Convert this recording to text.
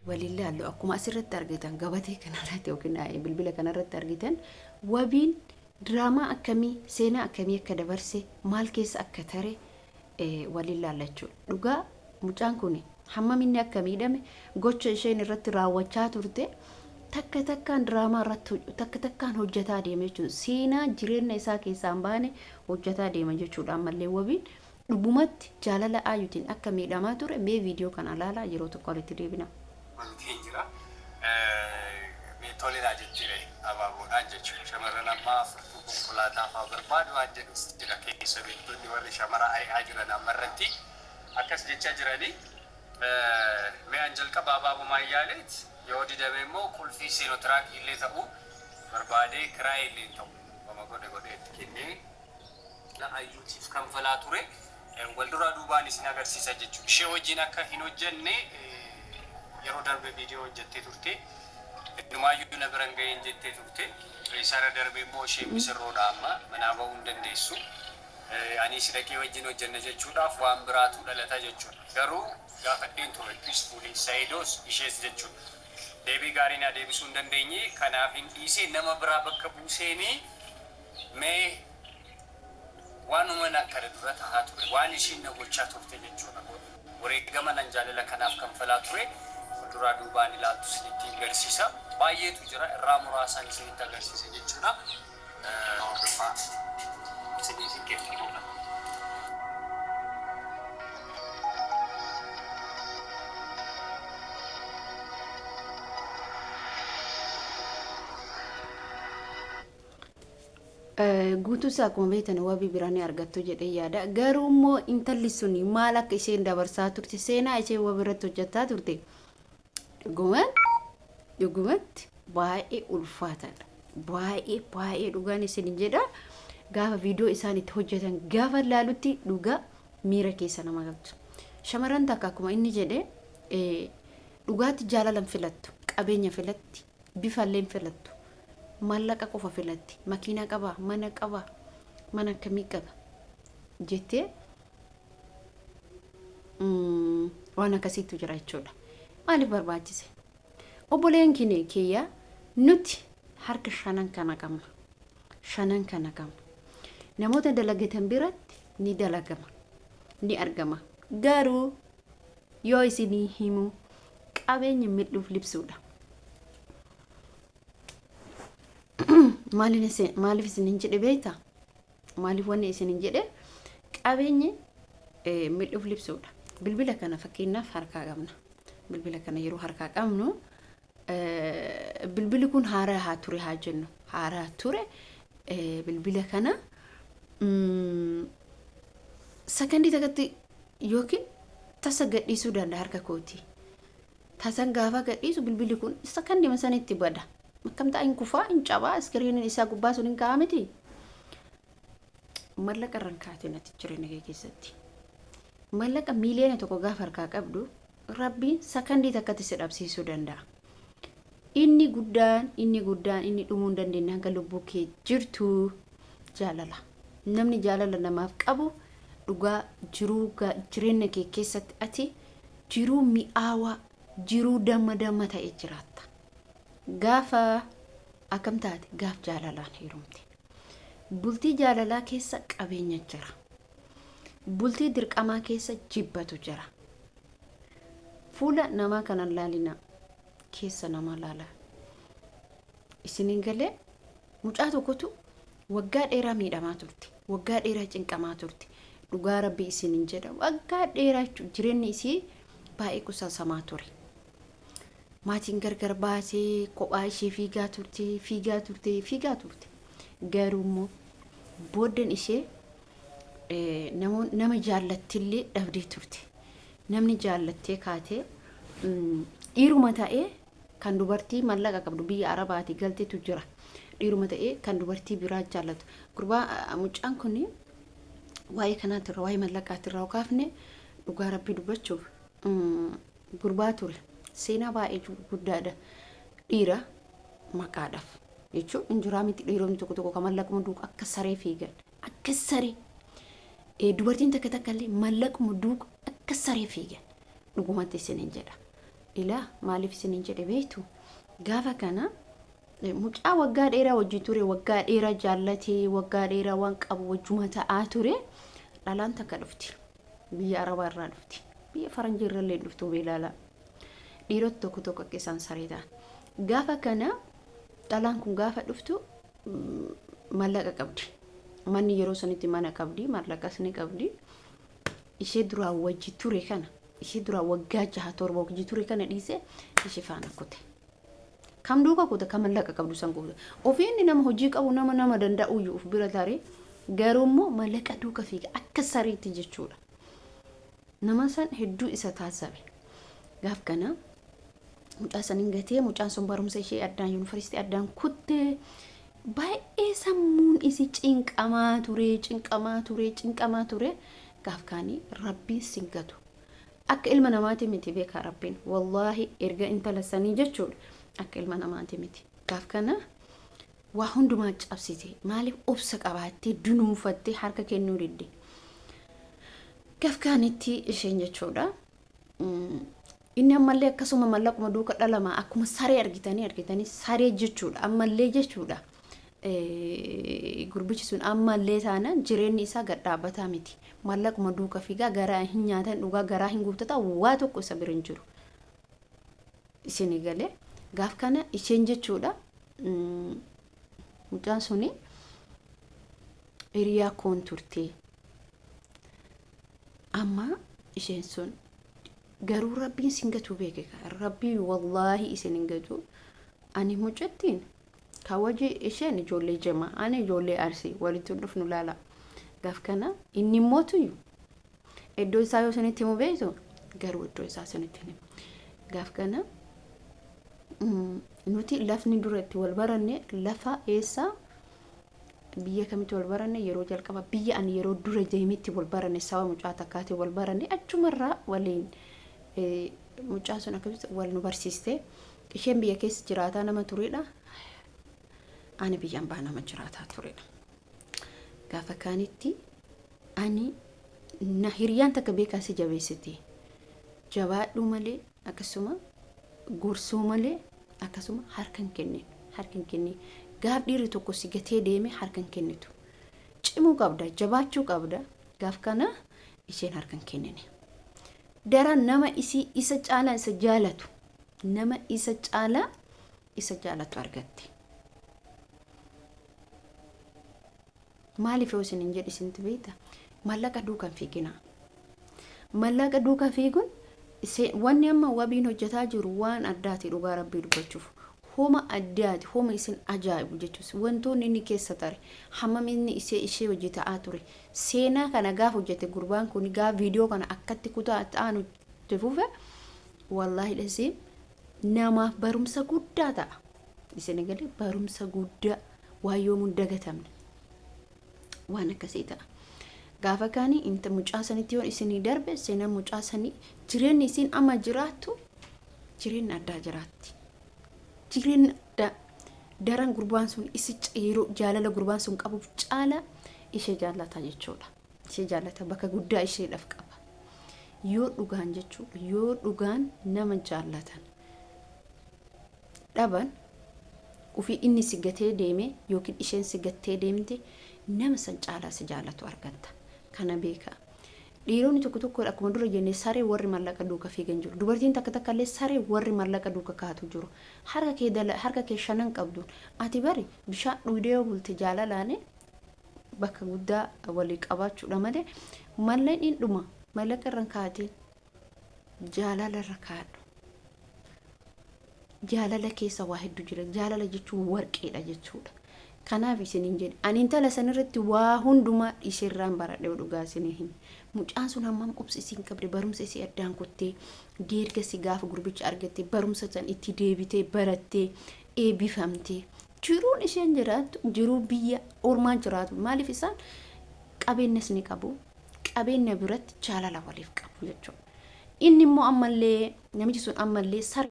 walilaallu akkuma asirratti argitan gabatee kanarratti yookiin bilbila kanarratti argitan wabiin diraamaa akkamii seenaa akkamii akka dabarse maal keessa akka tare walilaallachuu dhugaa mucaan kun hammam inni akka miidhame gocha isheen irratti raawwachaa turte takka takkaan diraamaa irratti takka takkaan hojjetaa deema jechuudha seenaa jireenya isaa keessaan baane hojjetaa deema jechuudha ammallee wabiin dhugumatti jaalala aayuutiin akka miidhamaa ture mee viidiyoo kana ilaalaa yeroo tokko walitti deebina. Jira tolina jechuudha abaaboodhaan jechuudha shamarran ammaa furtuu konkolaataa fa'aa barbaadu waan jedhus jira keessa beektonni warri shamara ayyaa jiran ammarratti akkas jechaa jiranii mi'aan jalqaba abaaboo maayyaaleet yoo didame immoo qulfii seenotiraakii illee ta'uu barbaadee kiraa illee ta'u wama godheetti kennee na ayyuutiif kanfalaa ture wal duraa duubaan isin agarsiisa jechuudha ishee wajjin akka hin hojjenne yeroo darbe viidiyoo hojjettee turte numaayyuu na biran ga'een jettee turte isara darbe immoo ishee misirroodha amma manaa ba'uu hin dandeessu ani si dhaqee wajjin hojjenne jechuudhaaf waan biraatu dhalata jechuudha garuu gaafadheen ture peacefully Saidos ishees jechuudha deebii gaarii na deebisuu hin dandeenye kanaaf hin dhiisee nama biraa bakka buuseenii mee waanuma akka dura tahaa ture waan ishiin na gochaa turte jechuudha wareegama nan jaalala kanaaf kanfalaa ture dura duubaan ilaaltu isinitti agarsiisa baay'eetu jira irraa muraasaan isinitti agarsiisa jechuudha hordofaa isiniif kennuudha. guutuu isaa akkuma beektan wabii biraan argattu jedhee yaada garuu immoo intalli sun maal akka isheen dabarsaa turte seenaa ishee wabii irratti hojjetaa turte dhugumatti baay'ee ulfaataadha baay'ee dhugaan isin jedha gaafa viidiyoo isaan itti hojjetan gaafa laalutti dhugaa miira keessa nama galcha shamarran takka akkuma inni jedhe dhugaatti jaalalan filattu qabeenya filatti bifalleen filattu mallaqa qofa filatti makiina qaba mana akkamii qaba jettee waan akkasiitu jira jechuudha maaliif barbaachise obboleen kiyya nuti harka shanan kana qabna namoota dalagatan biratti ni dalagama ni argama garuu yoo isinii himu qabeenya midhuuf libsuudha maaliif isin jedhe beekta maaliif wanni isin jedhe qabeenya midhuuf libsuudha bilbila kana fakkeenyaaf harkaa qabna bilbila kana yeroo harkaa qabnu bilbili kun haaraa haa ture haa jennu haaraa ture bilbila kana sakandii takatti yookiin tasa gadhiisuu danda'a harka kooti tasan gaafa gadhiisu bilbili kun sakandii masanitti bada akkam ta'in kufaa hin cabaa iskiriiniin isaa gubbaa sun hin kaa'amiti mallaqa rankaatee natti jireenya keessatti mallaqa miiliyoona tokko gaafa harkaa qabdu rabbiin sakandii takkatti si dhabsiisuu danda'a inni guddaan inni dhumuu hin dandeenye hanga lubbuu kee jirtu jaalala namni jaalala namaaf qabu dhugaa jiruu jireenya kee keessatti ati jiruu mi'aawaa jiruu damma ta'e jiraatta gaafa akkam taate gaaf jaalalaan heerumte bultii jaalalaa keessa qabeenya jira bultii dirqamaa keessa jibbatu jira fuula namaa kanan laalina keessa nama laala isiniin galee mucaa tokkotu waggaa dheeraa miidhamaa turte waggaa dheeraa cinqamaa turte dhugaa rabbi isiniin jedha waggaa dheeraa jireenyi isii baay'ee qusasamaa ture maatiin gargar baasee kophaa ishee fiigaa turte garuu immoo booddeen ishee nama jaallattillee dhabdee turte namni jaallattee kaatee dhiiruma ta'ee kan dubartii mallaqa qabdu biyya arabaati galteetu jira dhiiruma ta'ee kan dubartii biraa jaallatu gurbaa mucaan kun waa'ee kanaatti waa'ee mallaqaatti irraa kaafne dhugaa rabbii dubbachuuf gurbaa ture seenaa baay'ee guddaadha dhiira maqaadhaaf jechuun injiraa miti dhiironni tokko kan mallaquma duuka akka saree fiigan akka saree dubartiin takka illee mallaquma duuka akka saree fiigan dhugumatti isiniin jedha ilaa maaliif isiniin jedhe beektu gaafa kana mucaa waggaa dheeraa wajji ture waggaa dheeraa jaallatee waggaa dheeraa waan qabu wajjuma ta'aa ture dhalaan takka dhufti biyya arabaa irraa dhufti biyya faranjii irra illee dhuftu beelala dhiirota tokko tokko akka isaan saree ta'an gaafa kana dhalaan kun gaafa dhuftu mallaqa qabdi manni yeroo sanitti mana qabdi mallaqas ni qabdi ishee duraa wajji ture kana ishee duraa waggaa 6-7 wajji ture kana dhiise ishee faana kute kam duuka kute kam mallaqa qabdu san kute ofiin nama hojii qabu nama danda'u iyyuu uf bira taare garuu immoo mallaqa duuka fiiga akka sariitti jechuudha nama san hedduu isa taasisabe gaaf kana mucaa sanin gatee mucaan sun barumsa ishee addaan yuunivarsiitii addaan kutte baay'ee sammuun isi cinqamaa ture gaaf kaanii rabbiin singatu akka ilma namaati miti beeka rabbiin wallahi erga intala sanii jechuudha akka ilma namaati miti gaaf kana waa hundumaa cabsite maaliif obsa qabaattee dunuunfattee harka kennuu didde gaaf kaanitti isheen jechuudha inni ammallee akkasuma mallaquma duuka dhalama akkuma saree argitanii saree jechuudha ammallee jechuudha gurbichi sun ammallee taana jireenyi isaa gad dhaabbataa miti mallaquma duuka fiigaa garaa hin nyaatan dhugaa garaa hin guuttata waa tokko isa bira hin jiru isin galee gaaf kana isheen jechuudha mucaan suni hiriyaa koon turte amma isheen sun garuu rabbiin singatu beeke rabbii wallahi isin hingatu ani mucattiin kawaji isheen ijoollee jema ani ijoollee arsi walitti dhufnu laala gaaf kana inni mootuyu iddoo isaa yoo sanitti mu beektu garuu iddoo isaa sanitti gaaf kana nuti lafni duratti wal baranne lafa eessa biyya kamitti wal baranne yeroo jalqaba biyya ani yeroo dura deemitti wal baranne sawa mucaa takkaati wal baranne achumarraa waliin mucaa sun akkasitti wal nu barsiiste isheen biyya keessa jiraataa nama turedha ani biyyaan baa nama jiraataa turedha gaafa kaanitti ani na hiriyaan takka beekaasi jabeessite jabaadhu malee akkasuma gorsuu malee akkasuma harkan kenne gaaf dhiirri tokko si gatee deeme harkan kennitu cimuu qabda jabaachuu qabda gaaf kana isheen harkan kennine dara nama isa caalaa isa jaalatu nama isa caalaa isa jaalatu argatte maaliif yoo isin jedhi isinti beekta mallaqa duukan fiigina mallaqa duuka fiiguun wanni amma wabiin hojjetaa jiru waan addaati dhugaa rabbii dubbachuuf homa addaati homa isin ajaa'ibu jechuus wantoonni inni keessa tare hammam inni ishee hojjetaa ture seenaa kana gaaf hojjete gurbaan kun gaaf viidiyoo kana akkatti kutaa ta'anu tefuufe wallahi dhasee namaaf barumsa guddaa ta'a isin galee barumsa guddaa waayoo mun dagatamne waan akkasii ta'a gaafa kaanii inta mucaa sanitti yoon isinii darbe seenaa mucaa sanii jireenyi isin amma jiraattu jireenyi addaa jiraatti jireenyi daran gurbaan sun isi yeroo jaalala gurbaan sun qabuuf caala ishee jaallata jechuudha ishee jaallata bakka guddaa isheedhaaf qaba yoo dhugaan jechuudha yoo dhugaan nama jaallatan dhaban ufii inni si gatee deeme yookiin isheen si gattee deemte nama san caalaa si jaallatu argata kana beeka dhiironni tokko akkuma dura jenne saree warri mallaqa duuka fiigan jiru dubartiin takka illee saree warri mallaqa duuka kaatu jiru harka kee shanan qabduun ati bari bishaan dhuudee bulte jaalalaane bakka guddaa walii qabaachuudha malee malleen in dhuma mallaqa irraan kaateen jaalala irra kaadhu jaalala keessa waa hedduu jira jaalala jechuun warqeedha jechuudha kanaaf isiniin jedhe ani intala sanirratti waa hundumaa isheerraan baradhe dhugaa isiniin mucaan sun hammam obsa isin qabde barumsa isii addaan kuttee deerga si gaafa gurbicha argatte barumsa san itti deebitee barattee eebbifamtee jiruun isheen jiraattu jiruu biyya ormaa jiraatu maaliif isaan qabeenyas ni qabu qabeenya biratti jaalala waliif qabu jechuudha inni immoo ammallee namichi sun ammallee